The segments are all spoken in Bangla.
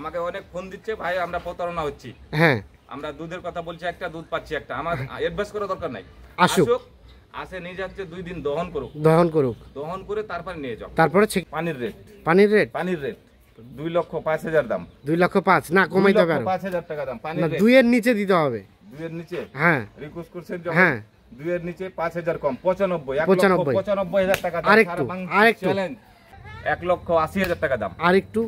আমাকে অনেক ফোন দিচ্ছে, ভাই আমরা প্রতারণা হচ্ছি। হ্যাঁ, আমরা দুধের কথা বলছি একটা, দুধ পাচ্ছি একটা। আমার অ্যাডভাইস করার দরকার নাই, আসুক, আসে নিয়ে যাচ্ছে, 2 দিন দহন করুক, দহন করে তারপর নিয়ে যাও। তারপরে পানির রেট 2,05,000 দাম, 2,05,000 না কমাইতে হবে, 5,000 টাকা দাম। পানির রেট 2 এর নিচে দিতে হবে, 2 এর নিচে। হ্যাঁ, রিকোয়েস্ট করছেন যখন, হ্যাঁ, 2 এর নিচে 5,000 কম, 95,000 টাকা দাম। আরেকটু 1,80,000 টাকা দাম, আরেকটু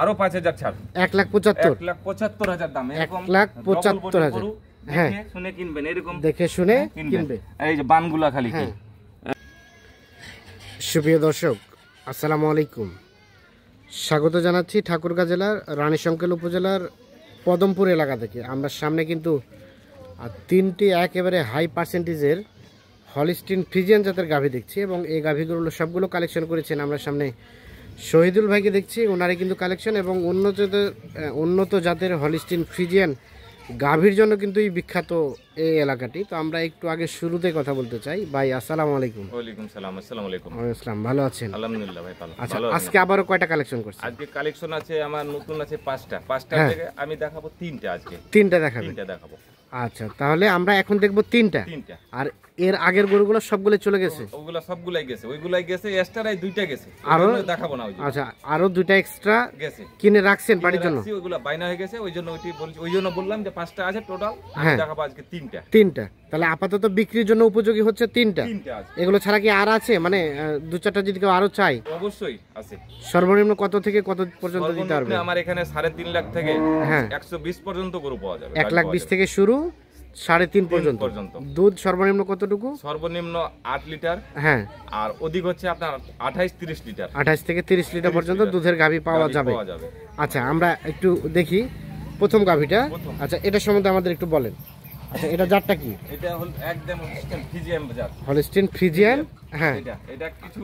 আরো 5,000 ছাড়, 1,75,000 দাম। 1,75,000 হ্যাঁ, শুনে কিনবেন, এরকম দেখে শুনে কিনবে। এই যে বানগুলা খালি কি। সুপ্রিয় দর্শক, আসসালামু আলাইকুম, স্বাগত জানাচ্ছি ঠাকুরগাঁ জেলার রানীশংকেল উপজেলার পদমপুর এলাকা থেকে। আমরা সামনে কিন্তু 3টি একেবারে হাই পার্সেন্টেজের হলিস্টিন ফ্রিজিয়ান জাতের গাভী দেখছি, এবং এই গাভীগুলো সবগুলো কালেকশন করেছেন। আমরা সামনে শহীদুল ভাইকে দেখছি, ওনারই কিন্তু কালেকশন, এবং উন্নত জাতের হলিস্টিন ফ্রিজিয়ান গাভীর জন্য কিন্তু এই বিখ্যাত এই এলাকাটি। তো আমরা একটু আগে শুরুতে কথা বলতে চাই। ভাই আসসালামু আলাইকুম। ওয়ালাইকুম সালাম। আসসালামু আলাইকুম। আসসালাম, ভালো আছেন? আলহামদুলিল্লাহ ভাই, ভালো। আচ্ছা, আজকে আবারো কয়টা কালেকশন করছেন? আজকে কালেকশন আছে আমার নতুন আছে 5টা থেকে আমি দেখাবো 3টা। আজকে 3টা দেখাবো। আচ্ছা, তাহলে আমরা এখন দেখবো 3টা। আর এর আগের গরুগুলো সবগুলো চলে গেছে? ওগুলো সবগুলাই গেছে, ওইগুলাই গেছে, এক্সট্রাই 2টা গেছে, আরো দেখাবো না। আচ্ছা, আরো 2টা এক্সট্রা গেছে, কিনে রাখছেন বাড়ির জন্য? ওইগুলো বাইনা হয়ে গেছে, ওই জন্য বললাম যে 5টা আছে টোটাল, আমি দেখাবো আজকে 3টা। তাহলে আপাতত বিক্রির জন্য উপযোগী হচ্ছে 3টা। এগুলো ছাড়া কি আর আছে, মানে 2-4টা যদি কেউ আরো চাই? অবশ্যই আছে। সর্বনিম্ন কত থেকে কত পর্যন্ত দিতে পারবে? আমার এখানে 3.5 লাখ থেকে 120 পর্যন্ত গরু পাওয়া যাবে। 1,20,000 থেকে শুরু 3.5 পর্যন্ত। দুধ সর্বনিম্ন কতটুকু? সর্বনিম্ন 8 লিটার, হ্যাঁ, আর অধিক হচ্ছে আপনার 28-30 লিটার। 28 থেকে 30 লিটার পর্যন্ত দুধের গাভী পাওয়া যাবে। আচ্ছা, আমরা একটু দেখি প্রথম গাভীটা। আচ্ছা, এটা সম্বন্ধে আমাদের একটু বলেন। আচ্ছা, এটা জাতটা কি? এটা হল একদম ফ্রিজিয়ান জাত, হলিস্টিন ফ্রিজিয়ান। হ্যাঁ, এটা কিছু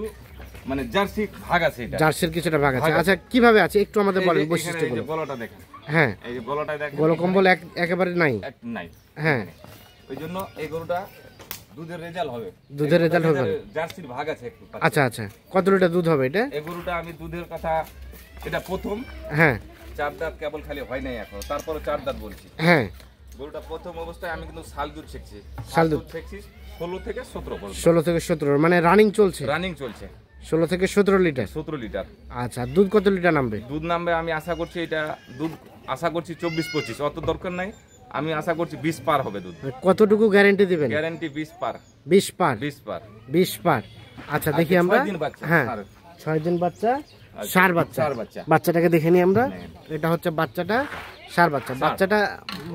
মানে জার্সি ভাগ আছে, এটা জার্সির কিছুটা ভাগ আছে। আচ্ছা, কিভাবে আছে একটু আমাদের বলেন বৈশিষ্ট্যগুলো। গলাটা দেখেন, হ্যাঁ, এই যে গলাটা দেখেন, গলা কম্বল একেবারে নাই। হ্যাঁ, ওই জন্য এই গরুটা দুধের রেজাল্ট হবে, জার্সির ভাগ আছে একটু। আচ্ছা, কত লিটার দুধ হবে এটা? এই গরুটা আমি দুধের কথা, এটা প্রথম, হ্যাঁ, 4 দাঁত কেবল খালি হয় নাই এখন, তারপরে 4 দাঁত বলছি। হ্যাঁ, গরুটা প্রথম অবস্থায় আমি কিন্তু শাল দুধ ছেঁকছি, 16 থেকে 17 মানে রানিং চলছে, 16 থেকে 17 লিটার। আচ্ছা, দুধ কত লিটার নামবে? দুধ নামবে আমি আশা করছি, এটা দুধ আশা করছি 24-25, অত দরকার নাই, আমি আশা করছি 20 পার হবে দুধ। কতটুকু গ্যারান্টি দিবেন? গ্যারান্টি 20 পার। আচ্ছা, দেখি আমরা। হ্যাঁ, 6 দিন বাচ্চা, সার বাচ্চা। বাচ্চাটাকে দেখে নিই আমরা। এটা হচ্ছে বাচ্চাটা, সার বাচ্চা। বাচ্চাটা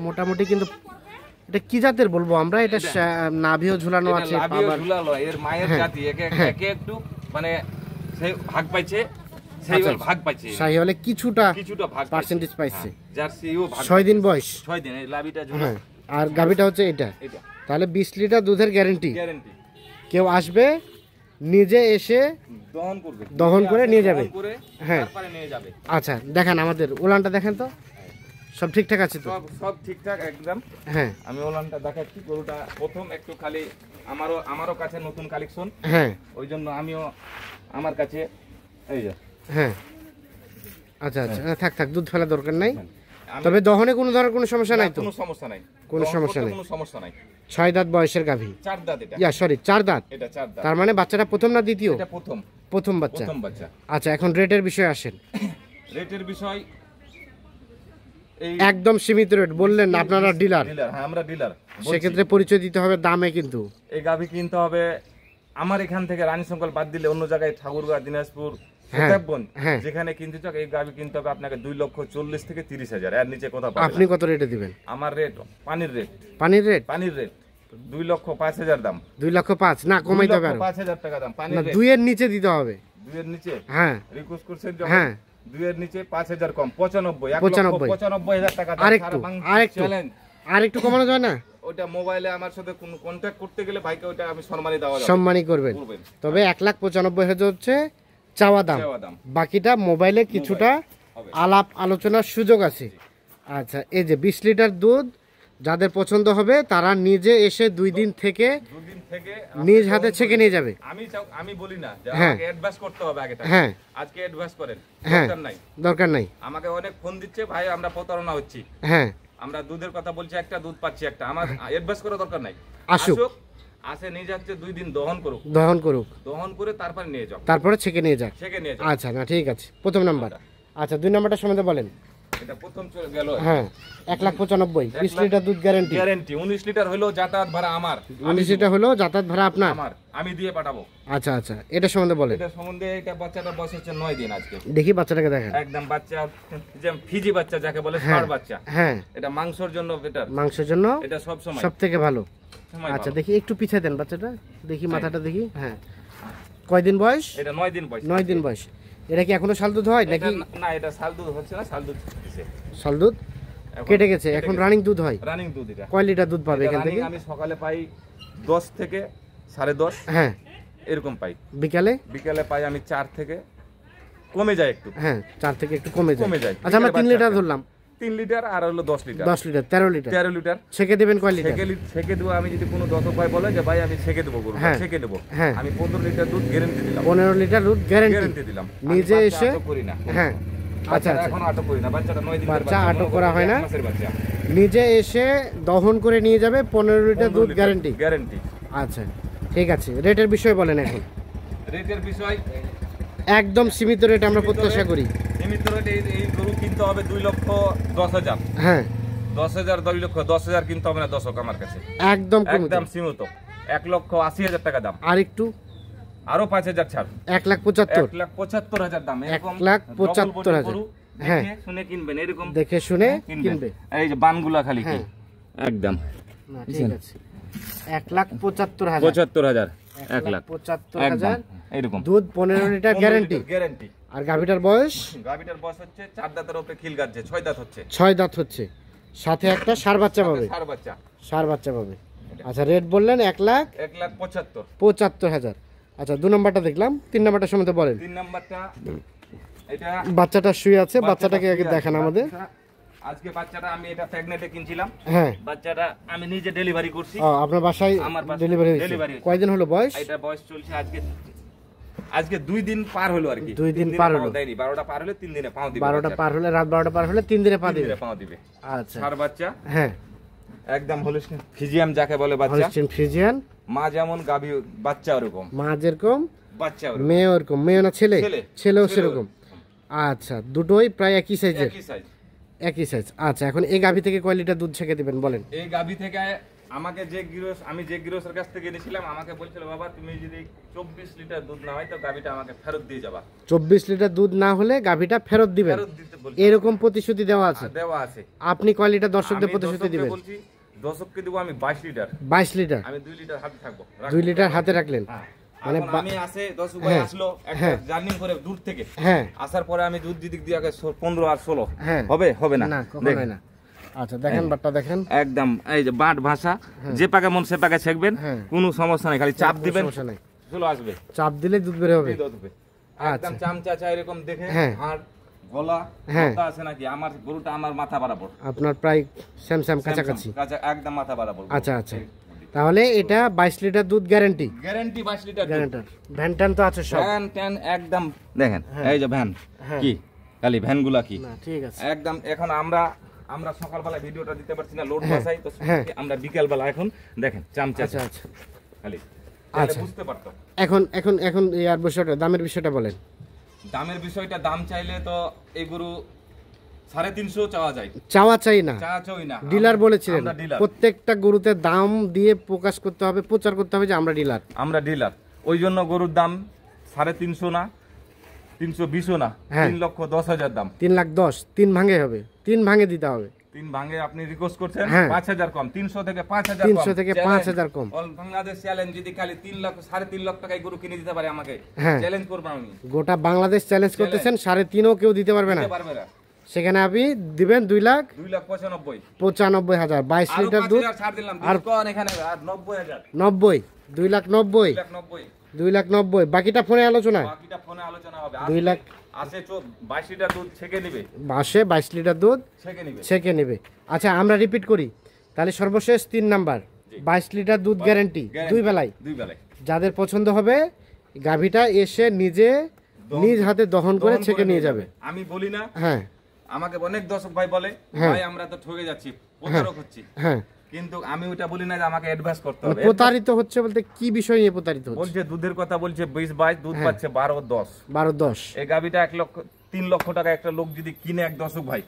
মোটামুটি কিন্তু এটা কি জাতের বলবো আমরা? এটা নাভিও ঝুলানো আছে, এর মায়ের জাতি একে একটু মানে সেই ভাগ পাইছে, ভাগ পাইছে, শাহিওয়ালে কিছুটা পার্সেন্টেজ পাইছে। জার্সিও 6 দিন বয়স, 6 দিন এই লাভিটা ঝুলা। আর গাভিটা হচ্ছে এটা। তাহলে 20 লিটার দুধের গ্যারান্টি। কেউ আসবে নিজে এসে দহন করে নিয়ে যাবে। হ্যাঁ, আচ্ছা, দেখেন আমাদের ওলানটা দেখেন তো, সব ঠিকঠাক আছে তো? সব ঠিকঠাক একদম। হ্যাঁ, আমি ওলানটা দেখাচ্ছি। গরুটা প্রথম একটু খালি আমারও কাছে নতুন কালেকশন। হ্যাঁ, ওই জন্য আমিও আমার কাছে এই যে। হ্যাঁ, আচ্ছা, থাক, দুধ ফেলা দরকার নাই। তবে দহনে কোনো ধরনের কোনো সমস্যা নাই তো? কোনো সমস্যা নাই। 6 দাঁত বয়সের গাভী। 4 দাঁত এটা। 4 দাঁত। এটা 4 দাঁত। তার মানে বাচ্চাটা প্রথম না দ্বিতীয়? এটা প্রথম বাচ্চা। আচ্ছা, এখন রেটের বিষয়ে আসেন। রেটের বিষয় একদম সীমিত রেট বললেন, আপনারা ডিলার? হ্যাঁ, আমরা ডিলার। সেক্ষেত্রে পরিচয় দিতে হবে দামে। কিন্তু এই গাভী কিনতে হবে আমার এখান থেকে, রানীশংকেল বাদ দিলে অন্য জায়গায় ঠাকুরগাঁ, দিনাজপুর, যেখানে কিনতে চান এই গাভী কিনতে হবে আপনাকে 2,40,000 থেকে 30,000। এর নিচে কথা পাবেন। আপনি কত রেটে দিবেন? আমার রেট পানির রেট 2,05,000 দাম। 2,05,000 না কমাইতে হবে? 5,000 টাকা দাম। পানির রেট 2 এর নিচে দিতে হবে। 2 এর নিচে? হ্যাঁ, রিকোয়েস্ট করছেন যখন। হ্যাঁ, 2 এর নিচে 5,000 কম, 95,000 টাকা দাম। আরেকটু কমানো যায় না? ওটা মোবাইলে আমার সাথে কোনো কন্টাক্ট করতে গেলে ভাইকে ওটা আমি সম্মানই দেওয়া যাবে, সম্মানই করবেন। তবে 1,95,000 হচ্ছে চাওয়া দাম, বাকিটা মোবাইলে কিছুটা আলাপ আলোচনার সুযোগ আছে। আচ্ছা, এই যে 20 লিটার দুধ যাদের পছন্দ হবে তারা নিজে এসে 2 দিন থেকে দুদিন থেকে নিজ হাতে ছেঁকে নিয়ে যাবে। আমি বলি না যে হ্যাঁ। আমাকে অ্যাডভান্স করতে হবে আগে টাকা। হ্যাঁ আজকে অ্যাডভান্স করেন, হ্যাঁ দরকার নাই। দরকার নাই। আমাকে অনেক ফোন দিচ্ছে, ভাই আমরা প্রতারণা হচ্ছি, হ্যাঁ আমরা দুধের কথা বলছি একটা, দুধ পাচ্ছি একটা, আমার অ্যাডভান্স করার দরকার নাই। আসুক। আসে নিয়ে যাচ্ছে, 2 দিন দহন করুক, দহন করুক, দহন করে তারপর নিয়ে যাও, তারপরে ছেঁকে নিয়ে যাক। ছেঁকে নিয়ে যাও। আচ্ছা, না ঠিক আছে, প্রথম নাম্বার। আচ্ছা 2 নাম্বারটা সম্বন্ধে বলেন। এটা প্রথম চলে গেল। হ্যাঁ 1,95,000, 20 লিটার দুধ গ্যারান্টি। গ্যারান্টি 19 লিটার হলো যাতায়াত ভাড়া আমার, 19 লিটার হলো যাতায়াত ভাড়া আপনার। আমার আমি দিয়ে পাঠাবো। আচ্ছা আচ্ছা, এটা সম্বন্ধে বলেন। এটা সম্বন্ধে, এটা বাচ্চাটা বয়স হচ্ছে 9 দিন আজকে। দেখি বাচ্চাটাকে দেখেন। একদম বাচ্চা, যে ফিজি বাচ্চা যাকে বলে, হ্যাঁ ষাঁড় বাচ্চা। হ্যাঁ, এটা মাংসের জন্য বেটার, মাংসের জন্য এটা সব সময় সব থেকে ভালো। সময় আচ্ছা ভালো। দেখি একটু পিছিয়ে দেন বাচ্চাটা, দেখি মাথাটা দেখি। হ্যাঁ, কয়দিন বয়স? এটা 9 দিন বয়স। 9 দিন বয়স। এটা কি এখনো শাল দুধ হয় নাকি? না, এটা শাল দুধ হচ্ছে না, শাল দুধ দিছে। শাল দুধ এখন কেটে গেছে, এখন রানিং দুধ হয়। রানিং দুধ এটা। কয় লিটার দুধ পাবে এটা এখান থেকে? running আমি সকালে পাই 10 থেকে 10:30 হ্যাঁ, এরকম পাই। বিকালে? বিকালে পাই আমি 4 থেকে, কমে যায় একটু। হ্যাঁ 4 থেকে একটু কমে কমে যায়। আচ্ছা আমরা 3 বিকেলে লিটার বাচ্চা ধরলাম। 3 লিটার আর হলো 10 লিটার। 10 litre, 13 litre. 13 লিটার। ছেঁকে দেবেন কয় লিটার? ছেঁকে দেবো আমি, যদি কোনো দর্শক ভাই বলে যে ভাই আমি ছেঁকে দেবো গরু, হ্যাঁ। ছেঁকে দেবো, হ্যাঁ। আমি 15 লিটার দুধ গ্যারান্টি দিলাম। 15 লিটার দুধ গ্যারান্টি গ্যারান্টি দিলাম। নিজে আমি এসে? বাচ্চা আটক করি না। হ্যাঁ আচ্ছা বাচ্চাটা আচ্ছা, এখন আটক করি না, বাচ্চাটা 9 দিনের বাচ্চা বাচ্চা, আটক করা হয় না? 1 মাসের বাচ্চা। নিজে এসে দহন করে নিয়ে যাবে, 15 লিটার দুধ গ্যারান্টি। গ্যারান্টি। আচ্ছা ঠিক আছে, রেটের বিষয়ে বলেন এখন। রেটের বিষয় একদম সীমিত রেট আমরা প্রত্যাশা করি। সীমিত রেটে এই গরু কিনতে হবে 2,10,000। হ্যাঁ 10,000, 2,10,000 কিনতে হবে না দর্শক আমার কাছে, একদম কম। একদম সীমিত। 1,80,000 টাকা দাম, আর একটু আরো 5,000 ছাড়, 1,75,000। 1,75,000 দাম। এরকম 1,75,000 গরু হ্যাঁ। দেখে শুনে কিনবেন, এরকম দেখে শুনে কিনবে। কিনবে। এই যে বানগুলা খালি কি, হ্যাঁ। একদম না ঠিক আছে, 1,75,000। 75,000, 1 লাখ, 1,75,000 এরকম দুধ, 15 লিটার গ্যারান্টি। গ্যারান্টি। আর গাভিটার বয়স? গাভিটার বয়স হচ্ছে 4 দাঁতের উপরে খিল গাচ্ছে, 6 দাঁত হচ্ছে। 6 দাঁত হচ্ছে, সাথে একটা ষাঁড় বাচ্চা পাবে। ষাঁড় বাচ্চা। ষাঁড় বাচ্চা পাবে। আচ্ছা রেট বললেন 1,75,000। 1,75,000। আচ্ছা 2 নাম্বারটা দেখলাম, 3 নাম্বারটা সম্বন্ধে বলেন। 3 নাম্বারটা, এটা বাচ্চাটা শুয়ে আছে, বাচ্চাটাকে আগে দেখান আমাদের। আজকে বাচ্চাটা আমি এটা প্রেগনেন্টে কিনছিলাম, হ্যাঁ বাচ্চাটা আমি নিজে ডেলিভারি করছি। ও আপনার বাসায় আমার বাসায় ডেলিভারি হয়েছে? delivery হয়েছে। কয়দিন হলো বয়স? এটা বয়স চলছে আজকে 2 দিন পার হলো আর কি। 2 দিন পার হলো। দেয়নি, 12টা পার হলে 3 দিনে পাও দিবে। 12টা পার হলে, রাত 12টা পার হলে 3 দিনে পা 3 দিবে। দিনে পাও দিবে। আচ্ছা ষাঁড় বাচ্চা, হ্যাঁ, একদম হলিস্টিন ফিজিয়াম যাকে বলে বাচ্চা। Holstein Friesian. মা যেমন গাভী, বাচ্চা ওরকম, মা যেরকম বাচ্চা ওরকম। মেয়ে ওরকম। মেয়ে না ছেলে? ছেলে। ছেলেও ছেলে সেরকম। আচ্ছা দুটোই প্রায় একই সাইজের? একই সাইজ। একই সাইজ। আচ্ছা এখন এই গাভী থেকে কয় লিটার দুধ ছেঁকে দিবেন বলেন। এই গাভী থেকে আমাকে আমি যে গৃহস্থের কাছ থেকে এনেছিলাম, আমাকে বলছিল বাবা তুমি যদি 24 লিটার দুধ না হয় তো গাভীটা আমাকে ফেরত দিয়ে যাবা। 24 লিটার দুধ না হলে গাভীটা ফেরত দিবেন, ফেরত দিতে বলছি। এরকম প্রতিশ্রুতি দেওয়া আছে? দেওয়া আছে। আপনি কয় লিটার দর্শকদের আমি প্রতিশ্রুতি দর্শককে দিবেন? বলছি, দর্শককে দেবো আমি 22 লিটার। 22 লিটার? আমি 2 লিটার হাতে থাকবো। 2 লিটার হাতে রাখলেন? হ্যাঁ। মানে এখন আমি আসে 10 ভাই হ্যাঁ, আসলো একটা হ্যাঁ। জার্নি করে দূর থেকে, হ্যাঁ আসার পরে আমি দুধ দিক দিয়ে আগে 15 আর 16 হ্যাঁ। হবে না। না কখনোই না। আচ্ছা দেখেন বাটটা দেখেন, একদম এই যে বাট ভাষা, যে পাকে মন সে পাকে ছেকবেন, হ্যাঁ। কোনো সমস্যা নাই, খালি চাপ দিবেন, সমস্যা নাই, চলে আসবে। চাপ দিলে দুধ বের হবে। দুধ হবে। একদম আচ্ছা। চামচা এরকম দেখে, হ্যাঁ। আর গলা হ্যাঁ। মাথা আছে নাকি, আমার গরুটা আমার মাথা বরাবর, আপনার প্রায় স্যামস্যাম কাছাকাছি। একদম মাথা বরাবর। আচ্ছা আচ্ছা, তাহলে এটা 22 লিটার দুধ guarantee. Guarantee 22 litre. Guarantor van tan তো আছে সব? ভ্যান ট্যান একদম দেখেন, হ্যাঁ। এই যে ভ্যান হ্যাঁ। কি খালি ভ্যানগুলা কি না ঠিক আছে। একদম। এখন আমরা সকালবেলা ভিডিওটা দিতে পারছি না, লোড হ্যাঁ। বসাই তো, হ্যাঁ। আমরা বিকেলবেলা এখন দেখেন চামচা আচ্ছা আচ্ছা খালি, আচ্ছা। বুঝতে পারতো। এখন এখন এখন ইয়ার বিষয়টা, দামের বিষয়টা বলেন। দামের বিষয়টা, দাম চাইলে তো এই গরু 350 চাওয়া যায়, চাওয়া চাই না, চাই না। ডিলার বলেছিলেন আমরা ডিলার, প্রত্যেকটা গরুতে দাম দিয়ে প্রকাশ করতে হবে, প্রচার করতে হবে যে আমরা ডিলার। ওই জন্য গরুর দাম 350 না, 320 না, হ্যাঁ। 3,10,000 দাম। 3,10,000, 3 ভাঙে হবে, 3 ভাঙে দিতে হবে। 3 ভাঙে আপনি রিকোয়েস্ট করছেন, হ্যাঁ। 5,000 কম, 300 থেকে 5,000 300 থেকে 5,000 কম। অল বাংলাদেশ চ্যালেঞ্জ, যদি খালি 3 লাখ 3.5 লাখ টাকায় গরু কিনে দিতে পারে আমাকে, হ্যাঁ। চ্যালেঞ্জ করব আমি। গোটা বাংলাদেশ চ্যালেঞ্জ করতেছেন, 3.5ও কেউ দিতে পারবে না। দিতে পারবে না। সেখানে আপনি দিবেন 2,95,000, 95,000, 22 আরো লিটার দুধ। 5,000 ছাড় দিলাম, আর কোন এখানে আর 90,000, 90, 2,90,000, 2,90,000, 2,90,000, বাকিটা ফোনে আলোচনা। বাকিটা ফোনে আলোচনা হবে। 2 লাখ আসে 22 লিটার দুধ ছেঁকে নেবে, বাসে 22 লিটার দুধ ছেঁকে নেবে। ছেঁকে নেবে। আচ্ছা আমরা রিপিট করি, তাহলে সর্বশেষ 3 নাম্বার 22 লিটার দুধ গ্যারান্টি দুই বেলায়। যাদের পছন্দ হবে গাভীটা এসে নিজে নিজ হাতে দহন করে ছেঁকে নিয়ে যাবে। আমি বলি না, হ্যাঁ আমাকে অনেক দর্শক ভাই বলে ভাই আমরা তো ঠকে যাচ্ছি, প্রতারক হচ্ছি, হ্যাঁ, কিন্তু আমি ওটা বলি না যে আমাকে অ্যাডভান্স করতে হবে। প্রতারিত হচ্ছে বলতে কি বিষয় নিয়ে প্রতারিত হচ্ছে? বলছে দুধের কথা বলছে 20-22, দুধ পাচ্ছে 12-10। এই গাভীটা 3 লক্ষ টাকা একটা লোক যদি কিনে, এক দর্শক ভাই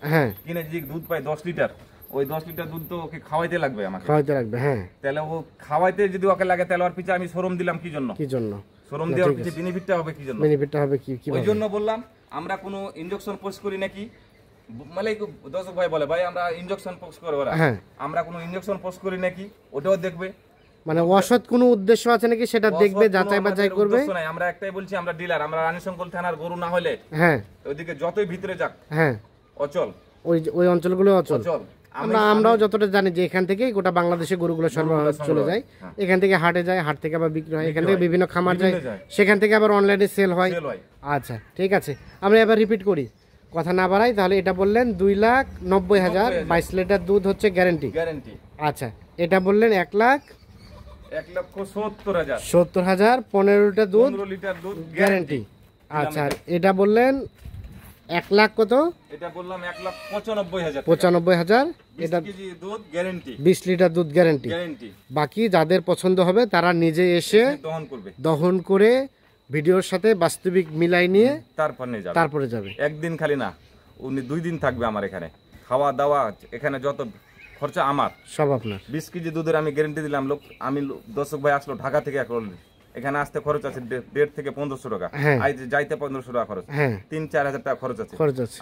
কিনে যদি দুধ পায় 10 লিটার, ওই 10 লিটার দুধ তো ওকে খাওয়াইতে লাগবে, আমাকে খাওয়াইতে লাগবে। হ্যাঁ, তাহলে ও খাওয়াইতে যদি ওকে লাগে, তাহলে ওর পিছে আমি শোরুম দিলাম কি জন্য? শোরুম দেওয়ার পিছে বেনিফিটটা হবে কি জন্য? বেনিফিটটা হবে কি? ওই জন্য বললাম আমরা কোনো ইনজেকশন পোস্ট করি নাকি, মানে দর্শক ভাই বলে ভাই আমরা ইনজেকশন পোস্ট করে, ওরা আমরা কোনো ইনজেকশন পোস্ট করি নাকি ওটাও দেখবে, মানে অসৎ কোনো উদ্দেশ্য আছে নাকি সেটা দেখবে, যাচাই বাছাই করবে। আমরা একটাই বলছি, আমরা ডিলার, আমরা রানীশঙ্কর থানার গরু না হলে ওইদিকে যতই ভিতরে যাক অচল, ওই অঞ্চলগুলো অচল। আমরাও যতটা জানি যে এখান থেকেই গোটা বাংলাদেশে গরুগুলো সরবরাহ চলে যায়, এখান থেকে হাটে যায়, হাট থেকে আবার বিক্রি হয়, এখান থেকে বিভিন্ন খামার যায়, সেখান থেকে আবার অনলাইনে সেল হয়। আচ্ছা ঠিক আছে, আমরা এবার রিপিট করি, কথা না বাড়াই। তাহলে এটা বললেন 2,90,000, 22 লিটার দুধ হচ্ছে গ্যারান্টি। আচ্ছা, এটা বললেন 1,70,000, 15 লিটার দুধ গ্যারান্টি। আচ্ছা, এটা বললেন 1 লাখ কত? এটা বললাম 1,95,000, এটা 20 লিটার দুধ গ্যারান্টি। বাকি যাদের পছন্দ হবে তারা নিজে এসে দহন করে ভিডিওর সাথে বাস্তবিক মিলাই নিয়ে তারপরে যাবে। একদিন খালি না, উনি 2 দিন থাকবে আমার এখানে, খাওয়া দাওয়া এখানে যত খরচা আমার সব আপনার। 20 কেজি দুধের আমি গ্যারান্টি দিলাম। আমি দর্শক ভাই আসলো ঢাকা থেকে, এখানে আসতে খরচ আছে 1,500 থেকে 1,500 টাকা, যাইতে 1,500 টাকা খরচ, 3-4 হাজার টাকা খরচ আছে।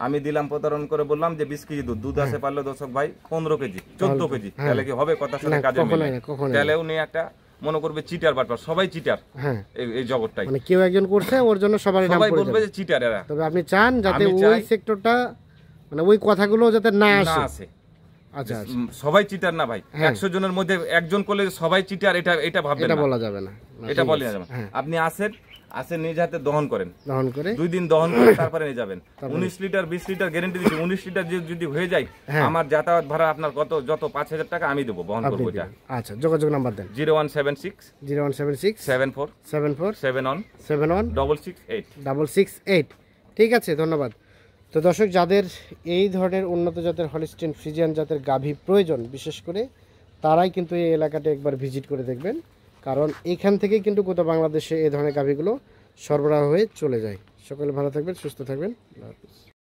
আমি দিলাম প্রতারণ করে, বললাম যে 20 কেজি দুধ আসে পারলো দর্শক ভাই 15 কেজি 14 কেজি, তাহলে কি হবে? কথার সাথে কাজে মিলে, তাহলে উনি একটা মনে করবে চিটার বাটপার, সবাই চিটার এই জগৎটাই, মানে কেউ একজন করছে ওর জন্য সবাই বলবে যে চিটার এরা। তবে আপনি চান যাতে ওই সেক্টরটা, মানে ওই কথাগুলো যাতে না আসে। আচ্ছা, সবাই চিটার না ভাই, 100 জনের মধ্যে একজন করলে সবাই চিটার, এটা ভাববেন না, এটা বলা যাবে না, এটা বলা যাবে না। আপনি আসেন নিজ হাতে দহন করেন, 2 দিন দহন করে তারপরে নিয়ে যাবেন। 19 লিটার 20 লিটার গ্যারান্টি দিচ্ছি। 19 লিটার যদি হয়ে যায়, আমার যাতায়াত ভাড়া আপনার যত 5,000 টাকা আমি দেবো, বহন করবো এটা। আচ্ছা, যোগাযোগ নাম্বার দেন। 0176 74 71 668। ঠিক আছে, ধন্যবাদ। তো দর্শক, যাদের এই ধরনের উন্নত জাতের হলিস্টিন ফ্রিজিয়ান জাতের গাভী প্রয়োজন, বিশেষ করে তারাই কিন্তু এই এলাকাটা একবার ভিজিট করে দেখবেন, কারণ এখান থেকেই কিন্তু গোটা বাংলাদেশে এই ধরনের গাভীগুলো সরবরাহ হয়ে চলে যায়। সকলে ভালো থাকবেন, সুস্থ থাকবেন।